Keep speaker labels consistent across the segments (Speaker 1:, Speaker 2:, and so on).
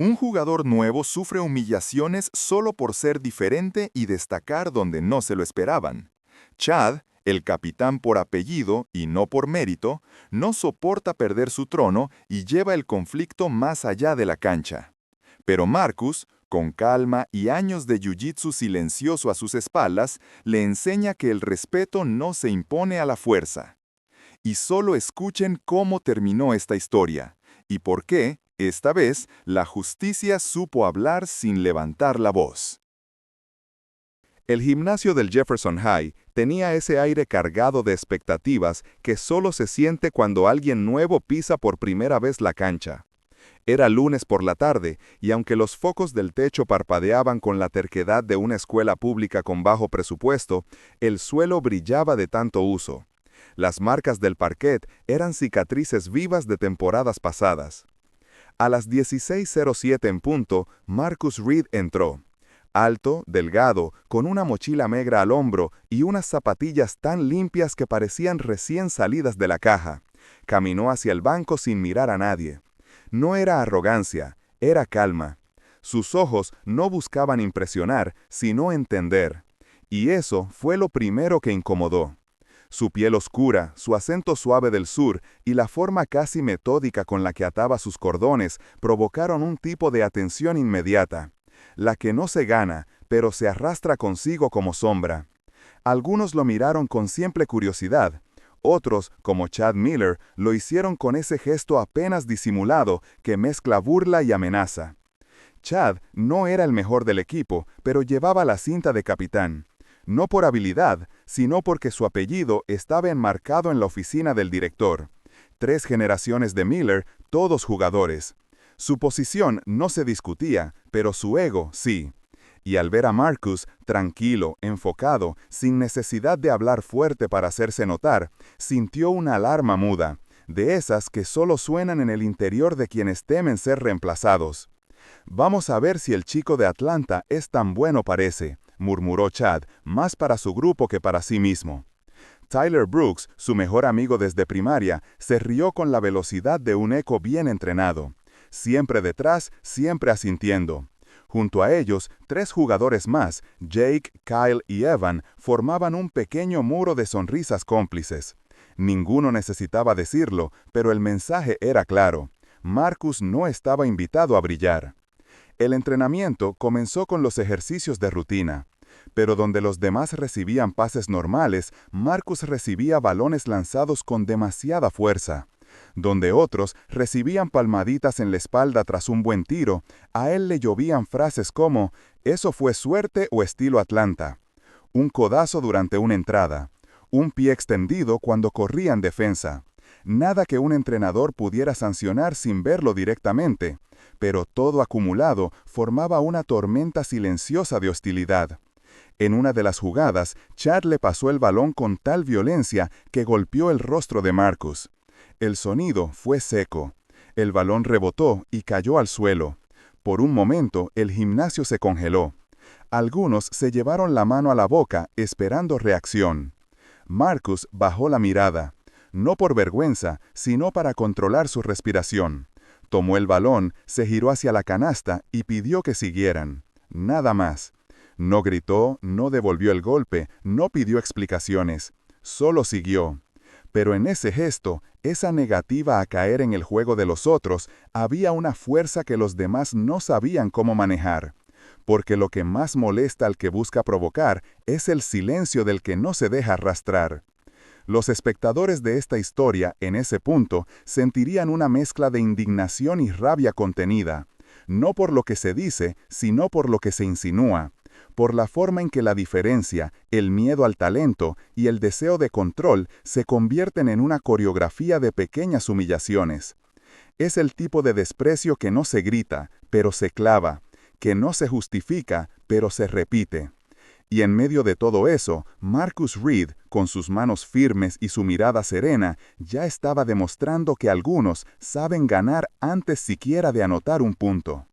Speaker 1: Un jugador nuevo sufre humillaciones solo por ser diferente y destacar donde no se lo esperaban. Chad, el capitán por apellido y no por mérito, no soporta perder su trono y lleva el conflicto más allá de la cancha. Pero Marcus, con calma y años de jiu-jitsu silencioso a sus espaldas, le enseña que el respeto no se impone a la fuerza. Y solo escuchen cómo terminó esta historia, y por qué, esta vez, la justicia supo hablar sin levantar la voz. El gimnasio del Jefferson High tenía ese aire cargado de expectativas que solo se siente cuando alguien nuevo pisa por primera vez la cancha. Era lunes por la tarde, y aunque los focos del techo parpadeaban con la terquedad de una escuela pública con bajo presupuesto, el suelo brillaba de tanto uso. Las marcas del parquet eran cicatrices vivas de temporadas pasadas. A las 16:07 en punto, Marcus Reed entró. Alto, delgado, con una mochila negra al hombro y unas zapatillas tan limpias que parecían recién salidas de la caja. Caminó hacia el banco sin mirar a nadie. No era arrogancia, era calma. Sus ojos no buscaban impresionar, sino entender. Y eso fue lo primero que incomodó. Su piel oscura, su acento suave del sur y la forma casi metódica con la que ataba sus cordones provocaron un tipo de atención inmediata. La que no se gana, pero se arrastra consigo como sombra. Algunos lo miraron con simple curiosidad. Otros, como Chad Miller, lo hicieron con ese gesto apenas disimulado que mezcla burla y amenaza. Chad no era el mejor del equipo, pero llevaba la cinta de capitán. No por habilidad, sino porque su apellido estaba enmarcado en la oficina del director. 3 generaciones de Miller, todos jugadores. Su posición no se discutía, pero su ego sí. Y al ver a Marcus, tranquilo, enfocado, sin necesidad de hablar fuerte para hacerse notar, sintió una alarma muda, de esas que solo suenan en el interior de quienes temen ser reemplazados. «Vamos a ver si el chico de Atlanta es tan bueno parece», murmuró Chad, más para su grupo que para sí mismo. Tyler Brooks, su mejor amigo desde primaria, se rió con la velocidad de un eco bien entrenado. Siempre detrás, siempre asintiendo. Junto a ellos, 3 jugadores más, Jake, Kyle y Evan, formaban un pequeño muro de sonrisas cómplices. Ninguno necesitaba decirlo, pero el mensaje era claro. Marcus no estaba invitado a brillar. El entrenamiento comenzó con los ejercicios de rutina. Pero donde los demás recibían pases normales, Marcus recibía balones lanzados con demasiada fuerza. Donde otros recibían palmaditas en la espalda tras un buen tiro, a él le llovían frases como «eso fue suerte o estilo Atlanta», un codazo durante una entrada, un pie extendido cuando corría en defensa. Nada que un entrenador pudiera sancionar sin verlo directamente, pero todo acumulado formaba una tormenta silenciosa de hostilidad. En una de las jugadas, Chad le pasó el balón con tal violencia que golpeó el rostro de Marcus. El sonido fue seco. El balón rebotó y cayó al suelo. Por un momento, el gimnasio se congeló. Algunos se llevaron la mano a la boca, esperando reacción. Marcus bajó la mirada, no por vergüenza, sino para controlar su respiración. Tomó el balón, se giró hacia la canasta y pidió que siguieran. Nada más. No gritó, no devolvió el golpe, no pidió explicaciones. Solo siguió. Pero en ese gesto, esa negativa a caer en el juego de los otros, había una fuerza que los demás no sabían cómo manejar. Porque lo que más molesta al que busca provocar es el silencio del que no se deja arrastrar. Los espectadores de esta historia, en ese punto, sentirían una mezcla de indignación y rabia contenida. No por lo que se dice, sino por lo que se insinúa. Por la forma en que la diferencia, el miedo al talento y el deseo de control se convierten en una coreografía de pequeñas humillaciones. Es el tipo de desprecio que no se grita, pero se clava, que no se justifica, pero se repite. Y en medio de todo eso, Marcus Reed, con sus manos firmes y su mirada serena, ya estaba demostrando que algunos saben ganar antes siquiera de anotar un punto.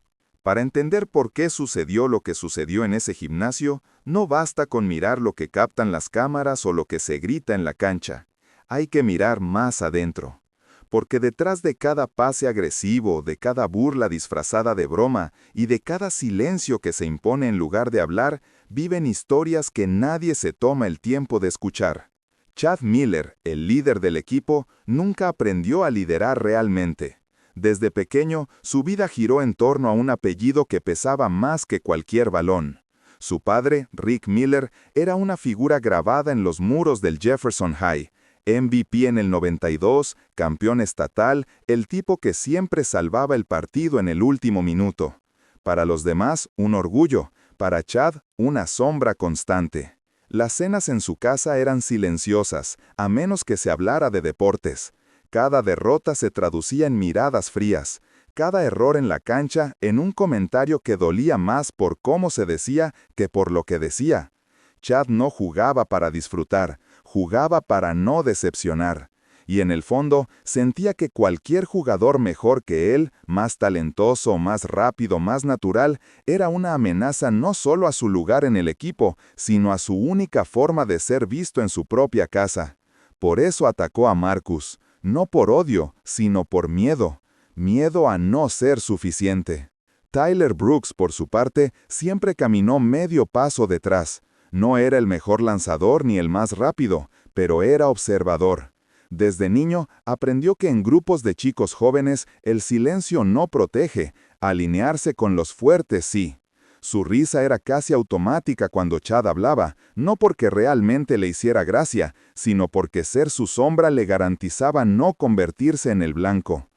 Speaker 1: Para entender por qué sucedió lo que sucedió en ese gimnasio, no basta con mirar lo que captan las cámaras o lo que se grita en la cancha. Hay que mirar más adentro. porque detrás de cada pase agresivo, de cada burla disfrazada de broma y de cada silencio que se impone en lugar de hablar, viven historias que nadie se toma el tiempo de escuchar. Chad Miller, el líder del equipo, nunca aprendió a liderar realmente. Desde pequeño, su vida giró en torno a un apellido que pesaba más que cualquier balón. Su padre, Rick Miller, era una figura grabada en los muros del Jefferson High. MVP en el 92, campeón estatal, el tipo que siempre salvaba el partido en el último minuto. Para los demás, un orgullo. Para Chad, una sombra constante. Las cenas en su casa eran silenciosas, a menos que se hablara de deportes. Cada derrota se traducía en miradas frías. Cada error en la cancha en un comentario que dolía más por cómo se decía que por lo que decía. Chad no jugaba para disfrutar, jugaba para no decepcionar. Y en el fondo, sentía que cualquier jugador mejor que él, más talentoso, más rápido, más natural, era una amenaza no solo a su lugar en el equipo, sino a su única forma de ser visto en su propia casa. Por eso atacó a Marcus, no por odio, sino por miedo. Miedo a no ser suficiente. Tyler Brooks, por su parte, siempre caminó medio paso detrás. No era el mejor lanzador ni el más rápido, pero era observador. Desde niño, aprendió que en grupos de chicos jóvenes el silencio no protege, alinearse con los fuertes sí. Su risa era casi automática cuando Chad hablaba, no porque realmente le hiciera gracia, sino porque ser su sombra le garantizaba no convertirse en el blanco.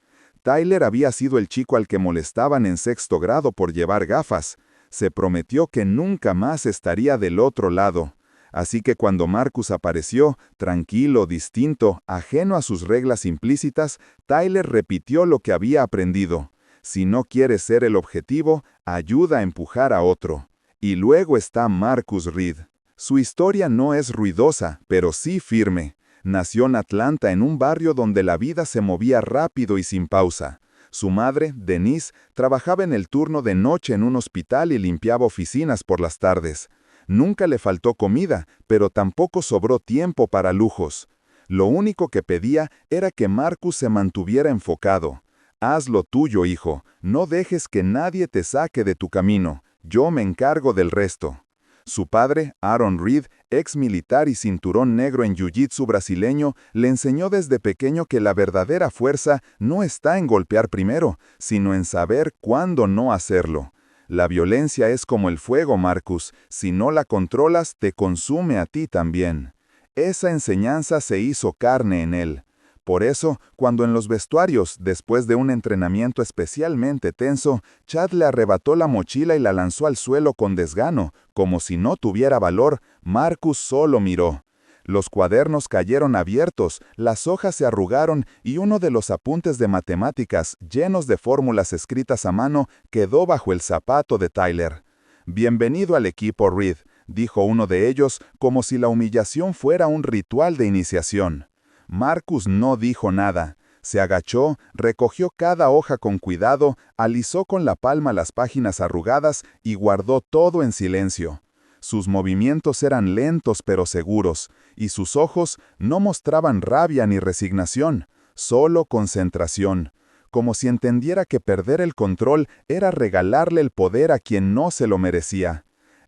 Speaker 1: Tyler había sido el chico al que molestaban en sexto grado por llevar gafas. Se prometió que nunca más estaría del otro lado. Así que cuando Marcus apareció, tranquilo, distinto, ajeno a sus reglas implícitas, Tyler repitió lo que había aprendido. Si no quieres ser el objetivo, ayuda a empujar a otro. Y luego está Marcus Reed. Su historia no es ruidosa, pero sí firme. Nació en Atlanta en un barrio donde la vida se movía rápido y sin pausa. Su madre, Denise, trabajaba en el turno de noche en un hospital y limpiaba oficinas por las tardes. Nunca le faltó comida, pero tampoco sobró tiempo para lujos. Lo único que pedía era que Marcus se mantuviera enfocado. Haz lo tuyo, hijo. No dejes que nadie te saque de tu camino. Yo me encargo del resto. Su padre, Aaron Reed, ex militar y cinturón negro en jiu-jitsu brasileño, le enseñó desde pequeño que la verdadera fuerza no está en golpear primero, sino en saber cuándo no hacerlo. La violencia es como el fuego, Marcus. Si no la controlas, te consume a ti también. Esa enseñanza se hizo carne en él. Por eso, cuando en los vestuarios, después de un entrenamiento especialmente tenso, Chad le arrebató la mochila y la lanzó al suelo con desgano, como si no tuviera valor, Marcus solo miró. Los cuadernos cayeron abiertos, las hojas se arrugaron y uno de los apuntes de matemáticas, llenos de fórmulas escritas a mano, quedó bajo el zapato de Tyler. «Bienvenido al equipo, Reed», dijo uno de ellos, como si la humillación fuera un ritual de iniciación. Marcus no dijo nada. Se agachó, recogió cada hoja con cuidado, alisó con la palma las páginas arrugadas y guardó todo en silencio. Sus movimientos eran lentos pero seguros, y sus ojos no mostraban rabia ni resignación, solo concentración, como si entendiera que perder el control era regalarle el poder a quien no se lo merecía.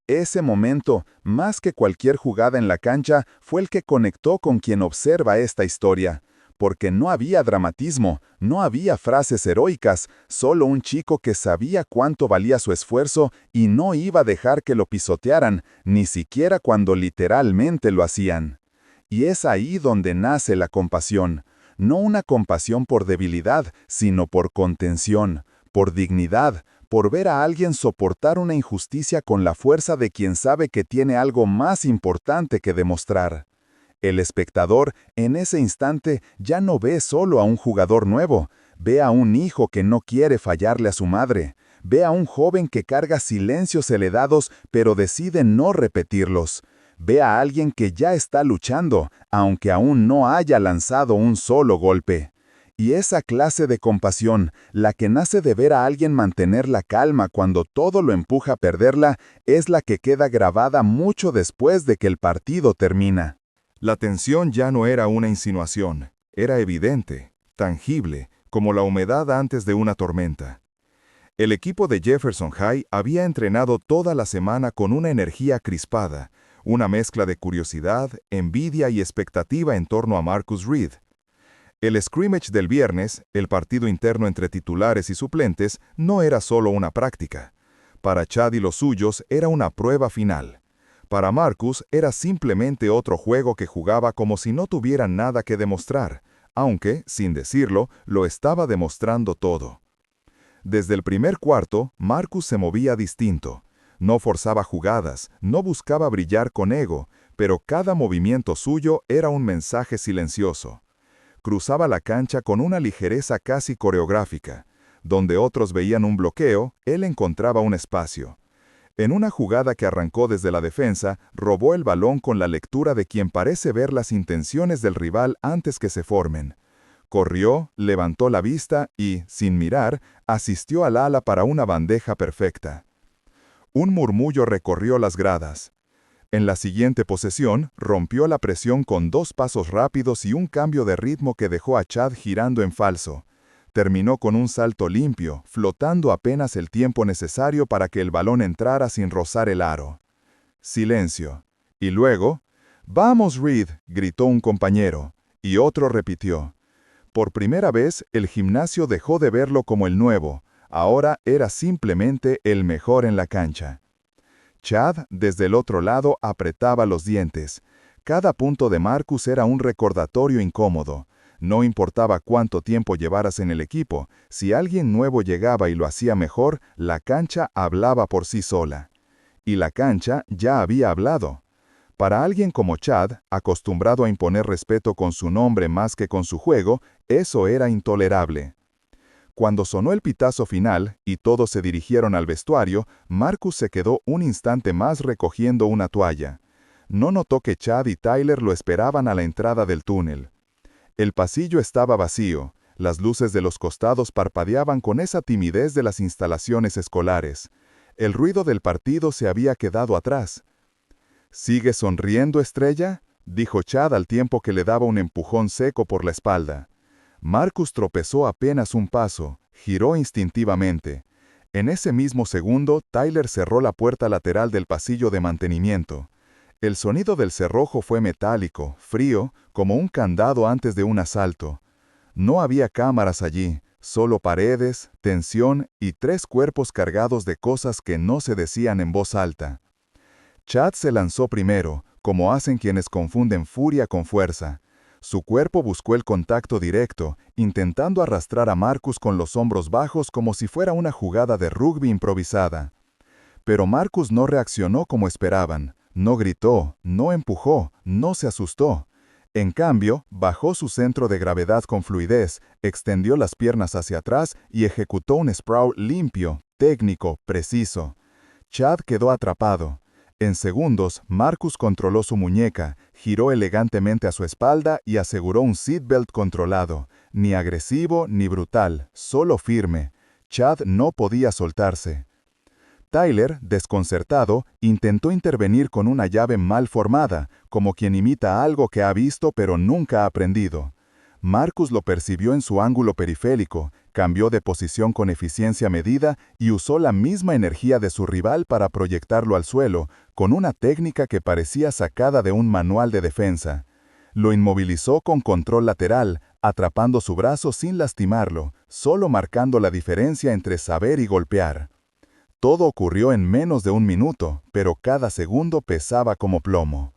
Speaker 1: Ese momento, más que cualquier jugada en la cancha, fue el que conectó con quien observa esta historia. Porque no había dramatismo, no había frases heroicas, solo un chico que sabía cuánto valía su esfuerzo y no iba a dejar que lo pisotearan, ni siquiera cuando literalmente lo hacían. Y es ahí donde nace la compasión. No una compasión por debilidad, sino por contención, por dignidad, por ver a alguien soportar una injusticia con la fuerza de quien sabe que tiene algo más importante que demostrar. El espectador, en ese instante, ya no ve solo a un jugador nuevo, ve a un hijo que no quiere fallarle a su madre, ve a un joven que carga silencios heredados pero decide no repetirlos, ve a alguien que ya está luchando, aunque aún no haya lanzado un solo golpe. Y esa clase de compasión, la que nace de ver a alguien mantener la calma cuando todo lo empuja a perderla, es la que queda grabada mucho después de que el partido termina. La tensión ya no era una insinuación, era evidente. tangible, como la humedad antes de una tormenta. El equipo de Jefferson High había entrenado toda la semana con una energía crispada, una mezcla de curiosidad, envidia y expectativa en torno a Marcus Reed. El scrimmage del viernes, el partido interno entre titulares y suplentes, no era solo una práctica. Para Chad y los suyos era una prueba final. Para Marcus era simplemente otro juego que jugaba como si no tuviera nada que demostrar, aunque, sin decirlo, lo estaba demostrando todo. Desde el primer cuarto, Marcus se movía distinto. No forzaba jugadas, no buscaba brillar con ego, pero cada movimiento suyo era un mensaje silencioso. Cruzaba la cancha con una ligereza casi coreográfica. Donde otros veían un bloqueo, él encontraba un espacio. En una jugada que arrancó desde la defensa, robó el balón con la lectura de quien parece ver las intenciones del rival antes que se formen. Corrió, levantó la vista y, sin mirar, asistió al ala para una bandeja perfecta. Un murmullo recorrió las gradas. En la siguiente posesión, rompió la presión con 2 pasos rápidos y un cambio de ritmo que dejó a Chad girando en falso. Terminó con un salto limpio, flotando apenas el tiempo necesario para que el balón entrara sin rozar el aro. Silencio. Y luego, «¡Vamos, Reed!», gritó un compañero, y otro repitió. Por primera vez, el gimnasio dejó de verlo como el nuevo, ahora era simplemente el mejor en la cancha. Chad, desde el otro lado, apretaba los dientes. Cada punto de Marcus era un recordatorio incómodo. No importaba cuánto tiempo llevaras en el equipo, si alguien nuevo llegaba y lo hacía mejor, la cancha hablaba por sí sola. Y la cancha ya había hablado. Para alguien como Chad, acostumbrado a imponer respeto con su nombre más que con su juego, eso era intolerable. Cuando sonó el pitazo final y todos se dirigieron al vestuario, Marcus se quedó un instante más recogiendo una toalla. No notó que Chad y Tyler lo esperaban a la entrada del túnel. El pasillo estaba vacío, las luces de los costados parpadeaban con esa timidez de las instalaciones escolares. El ruido del partido se había quedado atrás. «¿Sigue sonriendo, estrella?», dijo Chad al tiempo que le daba un empujón seco por la espalda. Marcus tropezó apenas un paso, giró instintivamente. En ese mismo segundo, Tyler cerró la puerta lateral del pasillo de mantenimiento. El sonido del cerrojo fue metálico, frío, como un candado antes de un asalto. No había cámaras allí, solo paredes, tensión y 3 cuerpos cargados de cosas que no se decían en voz alta. Chad se lanzó primero, como hacen quienes confunden furia con fuerza. Su cuerpo buscó el contacto directo, intentando arrastrar a Marcus con los hombros bajos como si fuera una jugada de rugby improvisada. Pero Marcus no reaccionó como esperaban, no gritó, no empujó, no se asustó. En cambio, bajó su centro de gravedad con fluidez, extendió las piernas hacia atrás y ejecutó un sprawl limpio, técnico, preciso. Chad quedó atrapado. En segundos, Marcus controló su muñeca, giró elegantemente a su espalda y aseguró un seatbelt controlado, ni agresivo ni brutal, solo firme. Chad no podía soltarse. Tyler, desconcertado, intentó intervenir con una llave mal formada, como quien imita algo que ha visto pero nunca ha aprendido. Marcus lo percibió en su ángulo periférico, cambió de posición con eficiencia medida y usó la misma energía de su rival para proyectarlo al suelo, con una técnica que parecía sacada de un manual de defensa. Lo inmovilizó con control lateral, atrapando su brazo sin lastimarlo, solo marcando la diferencia entre saber y golpear. Todo ocurrió en menos de 1 minuto, pero cada segundo pesaba como plomo.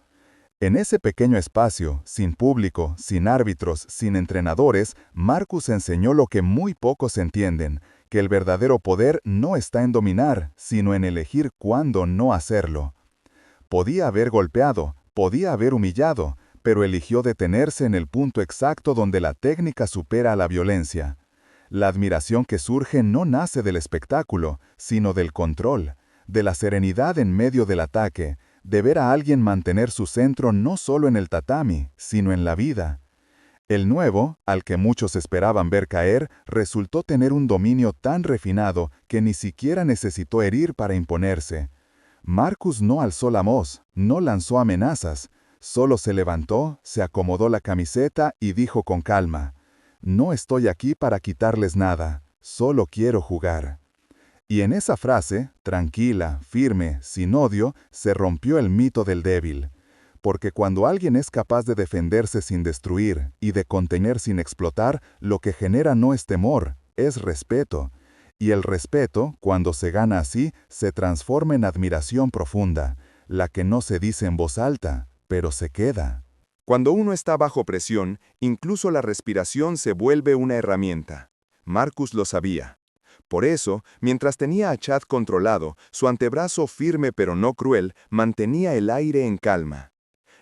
Speaker 1: En ese pequeño espacio, sin público, sin árbitros, sin entrenadores, Marcus enseñó lo que muy pocos entienden, que el verdadero poder no está en dominar, sino en elegir cuándo no hacerlo. Podía haber golpeado, podía haber humillado, pero eligió detenerse en el punto exacto donde la técnica supera a la violencia. La admiración que surge no nace del espectáculo, sino del control, de la serenidad en medio del ataque, de ver a alguien mantener su centro no solo en el tatami, sino en la vida. El nuevo, al que muchos esperaban ver caer, resultó tener un dominio tan refinado que ni siquiera necesitó herir para imponerse. Marcus no alzó la voz, no lanzó amenazas, solo se levantó, se acomodó la camiseta y dijo con calma: No estoy aquí para quitarles nada, solo quiero jugar. Y en esa frase, tranquila, firme, sin odio, se rompió el mito del débil. Porque cuando alguien es capaz de defenderse sin destruir y de contener sin explotar, lo que genera no es temor, es respeto. Y el respeto, cuando se gana así, se transforma en admiración profunda, la que no se dice en voz alta, pero se queda. Cuando uno está bajo presión, incluso la respiración se vuelve una herramienta. Marcus lo sabía. Por eso, mientras tenía a Chad controlado, su antebrazo firme pero no cruel mantenía el aire en calma.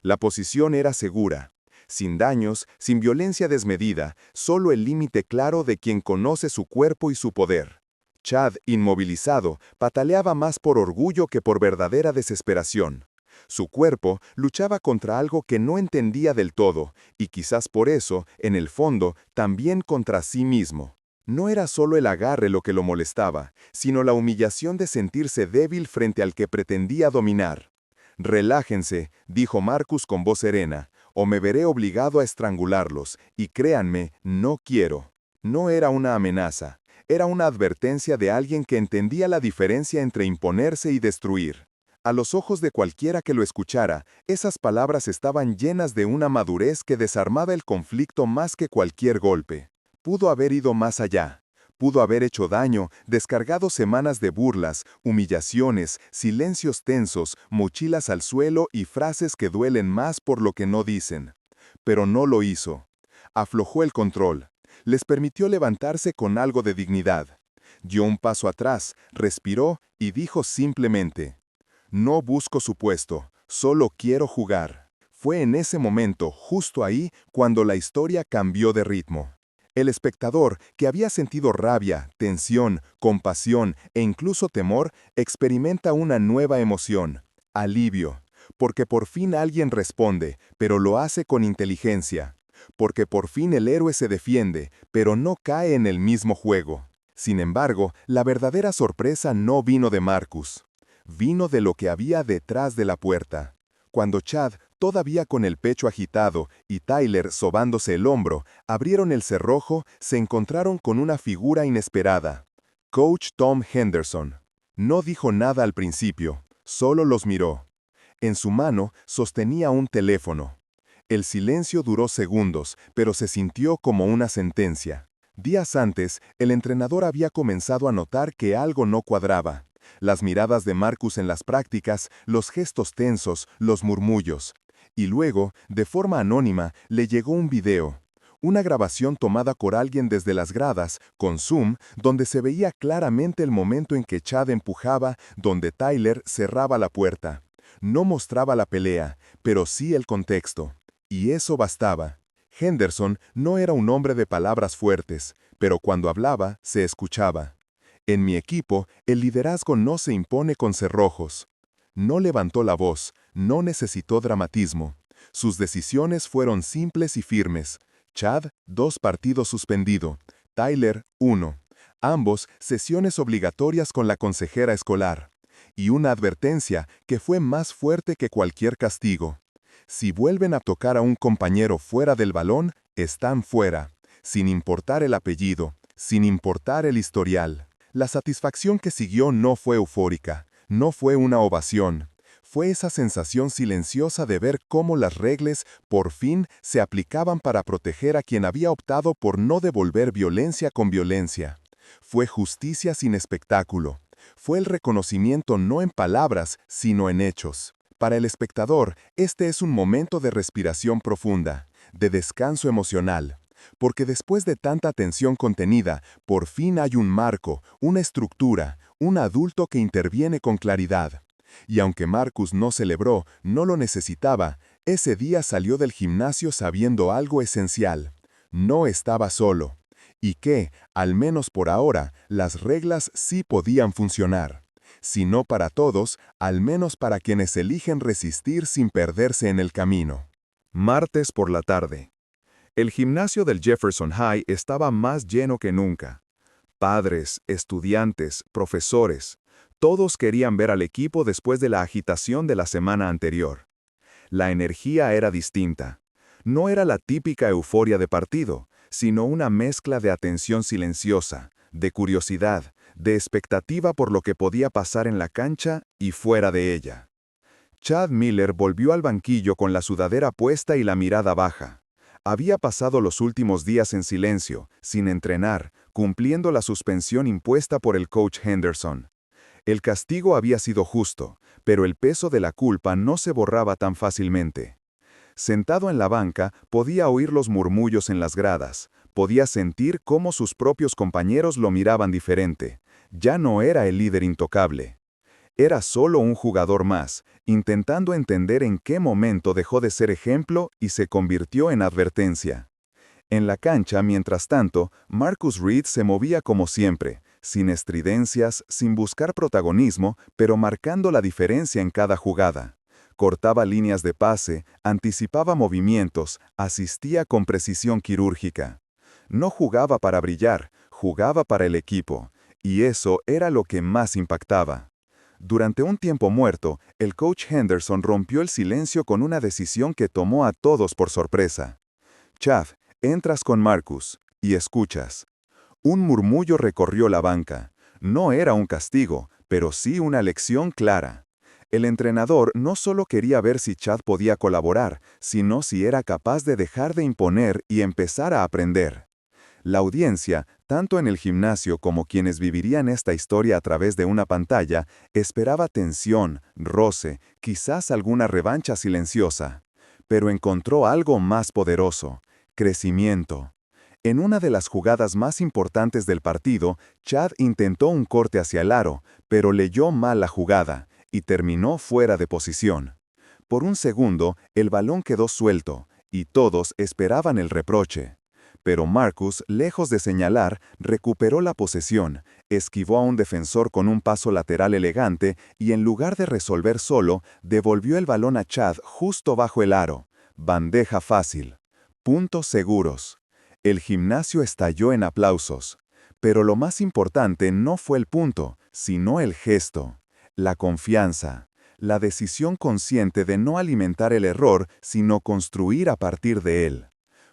Speaker 1: La posición era segura. Sin daños, sin violencia desmedida, solo el límite claro de quien conoce su cuerpo y su poder. Chad, inmovilizado, pataleaba más por orgullo que por verdadera desesperación. Su cuerpo luchaba contra algo que no entendía del todo, y quizás por eso, en el fondo, también contra sí mismo. No era solo el agarre lo que lo molestaba, sino la humillación de sentirse débil frente al que pretendía dominar. «Relájense», dijo Marcus con voz serena, «o me veré obligado a estrangularlos, y créanme, no quiero». No era una amenaza, era una advertencia de alguien que entendía la diferencia entre imponerse y destruir. A los ojos de cualquiera que lo escuchara, esas palabras estaban llenas de una madurez que desarmaba el conflicto más que cualquier golpe. Pudo haber ido más allá. Pudo haber hecho daño, descargado semanas de burlas, humillaciones, silencios tensos, mochilas al suelo y frases que duelen más por lo que no dicen. Pero no lo hizo. Aflojó el control. Les permitió levantarse con algo de dignidad. Dio un paso atrás, respiró y dijo simplemente: «No busco su puesto, solo quiero jugar». Fue en ese momento, justo ahí, cuando la historia cambió de ritmo. El espectador, que había sentido rabia, tensión, compasión e incluso temor, experimenta una nueva emoción: alivio. Porque por fin alguien responde, pero lo hace con inteligencia. Porque por fin el héroe se defiende, pero no cae en el mismo juego. Sin embargo, la verdadera sorpresa no vino de Marcus. Vino de lo que había detrás de la puerta. Cuando Chad, todavía con el pecho agitado, y Tyler sobándose el hombro, abrieron el cerrojo, se encontraron con una figura inesperada. Coach Tom Henderson. No dijo nada al principio, solo los miró. En su mano sostenía un teléfono. El silencio duró segundos, pero se sintió como una sentencia. Días antes, el entrenador había comenzado a notar que algo no cuadraba. Las miradas de Marcus en las prácticas, los gestos tensos, los murmullos. Y luego, de forma anónima, le llegó un video. Una grabación tomada por alguien desde las gradas, con zoom, donde se veía claramente el momento en que Chad empujaba, donde Tyler cerraba la puerta. No mostraba la pelea, pero sí el contexto. Y eso bastaba. Henderson no era un hombre de palabras fuertes, pero cuando hablaba, se escuchaba. En mi equipo, el liderazgo no se impone con cerrojos. No levantó la voz, no necesitó dramatismo. Sus decisiones fueron simples y firmes. Chad, 2 partidos suspendido. Tyler, 1. Ambos, sesiones obligatorias con la consejera escolar. Y una advertencia que fue más fuerte que cualquier castigo. Si vuelven a tocar a un compañero fuera del balón, están fuera, sin importar el apellido, sin importar el historial. La satisfacción que siguió no fue eufórica, no fue una ovación. Fue esa sensación silenciosa de ver cómo las reglas, por fin, se aplicaban para proteger a quien había optado por no devolver violencia con violencia. Fue justicia sin espectáculo. Fue el reconocimiento no en palabras, sino en hechos. Para el espectador, este es un momento de respiración profunda, de descanso emocional. Porque después de tanta tensión contenida, por fin hay un marco, una estructura, un adulto que interviene con claridad. Y aunque Marcus no celebró, no lo necesitaba, ese día salió del gimnasio sabiendo algo esencial. No estaba solo. Y que, al menos por ahora, las reglas sí podían funcionar. Si no para todos, al menos para quienes eligen resistir sin perderse en el camino. Martes por la tarde. El gimnasio del Jefferson High estaba más lleno que nunca. Padres, estudiantes, profesores, todos querían ver al equipo después de la agitación de la semana anterior. La energía era distinta. No era la típica euforia de partido, sino una mezcla de atención silenciosa, de curiosidad, de expectativa por lo que podía pasar en la cancha y fuera de ella. Chad Miller volvió al banquillo con la sudadera puesta y la mirada baja. Había pasado los últimos días en silencio, sin entrenar, cumpliendo la suspensión impuesta por el coach Henderson. El castigo había sido justo, pero el peso de la culpa no se borraba tan fácilmente. Sentado en la banca, podía oír los murmullos en las gradas, podía sentir cómo sus propios compañeros lo miraban diferente. Ya no era el líder intocable. Era solo un jugador más, intentando entender en qué momento dejó de ser ejemplo y se convirtió en advertencia. En la cancha, mientras tanto, Marcus Reed se movía como siempre, sin estridencias, sin buscar protagonismo, pero marcando la diferencia en cada jugada. Cortaba líneas de pase, anticipaba movimientos, asistía con precisión quirúrgica. No jugaba para brillar, jugaba para el equipo, y eso era lo que más impactaba. Durante un tiempo muerto, el coach Henderson rompió el silencio con una decisión que tomó a todos por sorpresa. Chad, entras con Marcus, y escuchas. Un murmullo recorrió la banca. No era un castigo, pero sí una lección clara. El entrenador no solo quería ver si Chad podía colaborar, sino si era capaz de dejar de imponer y empezar a aprender. La audiencia, tanto en el gimnasio como quienes vivirían esta historia a través de una pantalla, esperaba tensión, roce, quizás alguna revancha silenciosa. Pero encontró algo más poderoso: crecimiento. En una de las jugadas más importantes del partido, Chad intentó un corte hacia el aro, pero leyó mal la jugada y terminó fuera de posición. Por un segundo, el balón quedó suelto, y todos esperaban el reproche. Pero Marcus, lejos de señalar, recuperó la posesión, esquivó a un defensor con un paso lateral elegante y en lugar de resolver solo, devolvió el balón a Chad justo bajo el aro. Bandeja fácil. Puntos seguros. El gimnasio estalló en aplausos. Pero lo más importante no fue el punto, sino el gesto. La confianza. La decisión consciente de no alimentar el error, sino construir a partir de él.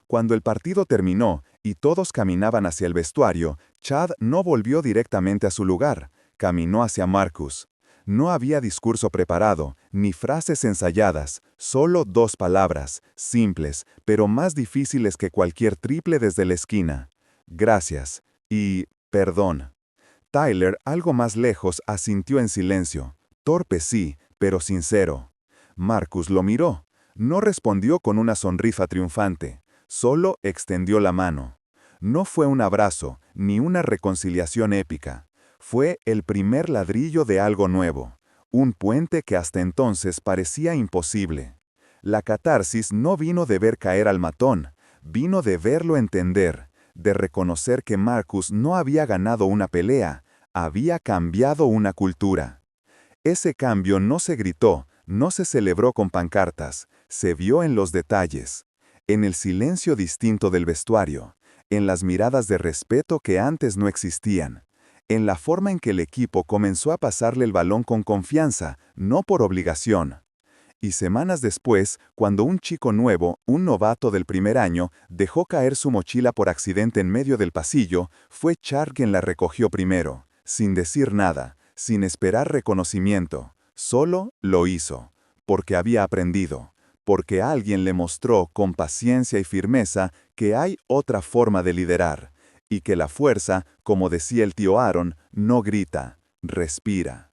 Speaker 1: Cuando el partido terminó y todos caminaban hacia el vestuario, Chad no volvió directamente a su lugar, caminó hacia Marcus. No había discurso preparado, ni frases ensayadas, solo dos palabras, simples, pero más difíciles que cualquier triple desde la esquina. Gracias y perdón. Tyler, algo más lejos, asintió en silencio. Torpe sí, pero sincero. Marcus lo miró. No respondió con una sonrisa triunfante. Solo extendió la mano. No fue un abrazo, ni una reconciliación épica. Fue el primer ladrillo de algo nuevo. Un puente que hasta entonces parecía imposible. La catarsis no vino de ver caer al matón, vino de verlo entender, de reconocer que Marcus no había ganado una pelea, había cambiado una cultura. Ese cambio no se gritó, no se celebró con pancartas, se vio en los detalles. En el silencio distinto del vestuario, en las miradas de respeto que antes no existían, en la forma en que el equipo comenzó a pasarle el balón con confianza, no por obligación. Y semanas después, cuando un chico nuevo, un novato del primer año, dejó caer su mochila por accidente en medio del pasillo, fue Chad quien la recogió primero, sin decir nada, sin esperar reconocimiento, solo lo hizo, porque había aprendido. Porque alguien le mostró con paciencia y firmeza que hay otra forma de liderar, y que la fuerza, como decía el tío Aaron, no grita, respira.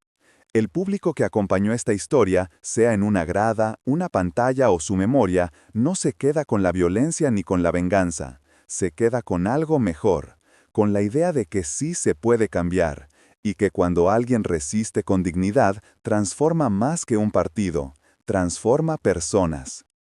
Speaker 1: El público que acompañó esta historia, sea en una grada, una pantalla o su memoria, no se queda con la violencia ni con la venganza, se queda con algo mejor, con la idea de que sí se puede cambiar, y que cuando alguien resiste con dignidad, transforma más que un partido, transforma personas.